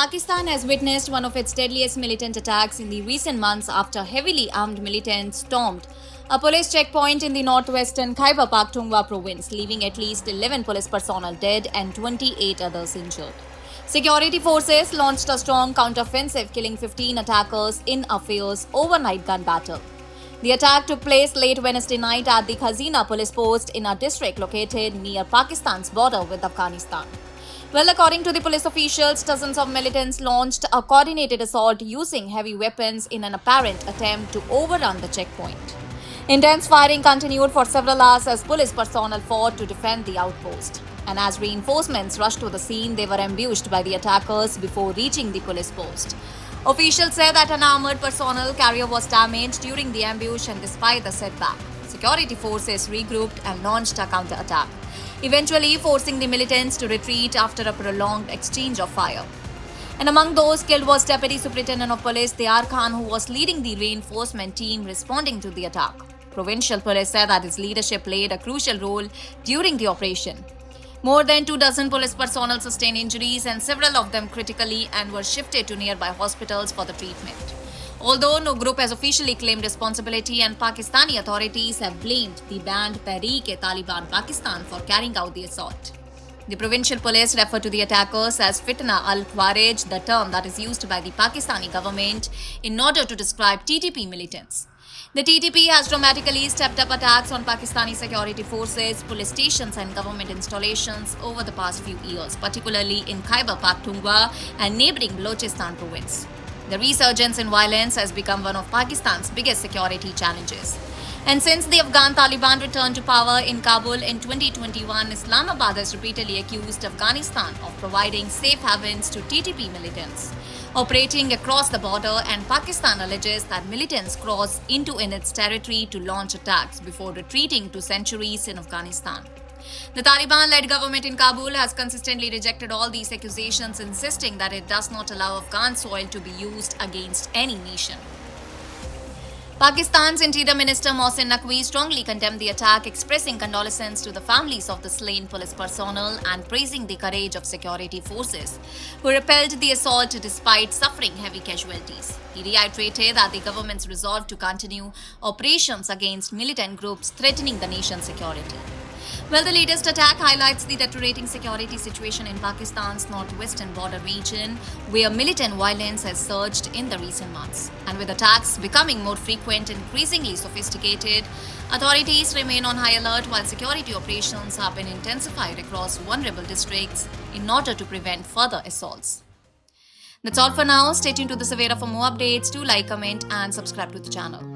Pakistan has witnessed one of its deadliest militant attacks in the recent months after heavily armed militants stormed a police checkpoint in the northwestern Khyber Pakhtunkhwa province, leaving at least 11 police personnel dead and 28 others injured. Security forces launched a strong counteroffensive, killing 15 attackers in a fierce overnight gun battle. The attack took place late Wednesday night at the Khazina police post in a district located near Pakistan's border with Afghanistan. Well, according to the police officials, dozens of militants launched a coordinated assault using heavy weapons in an apparent attempt to overrun the checkpoint. Intense firing continued for several hours as police personnel fought to defend the outpost. And as reinforcements rushed to the scene, they were ambushed by the attackers before reaching the police post. Officials say that an armored personnel carrier was damaged during the ambush, and despite the setback, security forces regrouped and launched a counter-attack, eventually forcing the militants to retreat after a prolonged exchange of fire. And among those killed was Deputy Superintendent of Police Dea Khan, who was leading the reinforcement team responding to the attack. Provincial police said that his leadership played a crucial role during the operation. More than 24 police personnel sustained injuries, and several of them critically, and were shifted to nearby hospitals for the treatment. Although no group has officially claimed responsibility, and Pakistani authorities have blamed the banned Tehreek-e-Taliban Pakistan for carrying out the assault. The provincial police refer to the attackers as Fitna al-Khawarij, the term that is used by the Pakistani government in order to describe TTP militants. The TTP has dramatically stepped up attacks on Pakistani security forces, police stations and government installations over the past few years, particularly in Khyber Pakhtunkhwa and neighbouring Balochistan province. The resurgence in violence has become one of Pakistan's biggest security challenges. And since the Afghan Taliban returned to power in Kabul in 2021, Islamabad has repeatedly accused Afghanistan of providing safe havens to TTP militants operating across the border, and Pakistan alleges that militants cross into its territory to launch attacks before retreating to sanctuaries in Afghanistan. The Taliban-led government in Kabul has consistently rejected all these accusations, insisting that it does not allow Afghan soil to be used against any nation. Pakistan's Interior Minister Mohsin Naqvi strongly condemned the attack, expressing condolences to the families of the slain police personnel and praising the courage of security forces who repelled the assault despite suffering heavy casualties. He reiterated that the government's resolve to continue operations against militant groups threatening the nation's security. Well, the latest attack highlights the deteriorating security situation in Pakistan's northwestern border region, where militant violence has surged in the recent months. And with attacks becoming more frequent and increasingly sophisticated, authorities remain on high alert while security operations have been intensified across vulnerable districts in order to prevent further assaults. That's all for now. Stay tuned to the Savera for more updates. Do like, comment and subscribe to the channel.